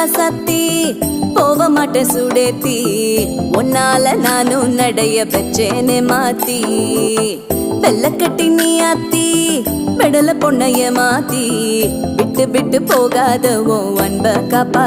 ராசாத்தி போக மாட்டேன் சுடேத்தி உன்னால நானும் நடைய பெற்றேனே மாத்தி வெள்ள கட்டி நீ ஆத்தி பெடல பொண்ணைய மாத்தி விட்டு விட்டு போகாத உன் அன்ப காப்பாத்தி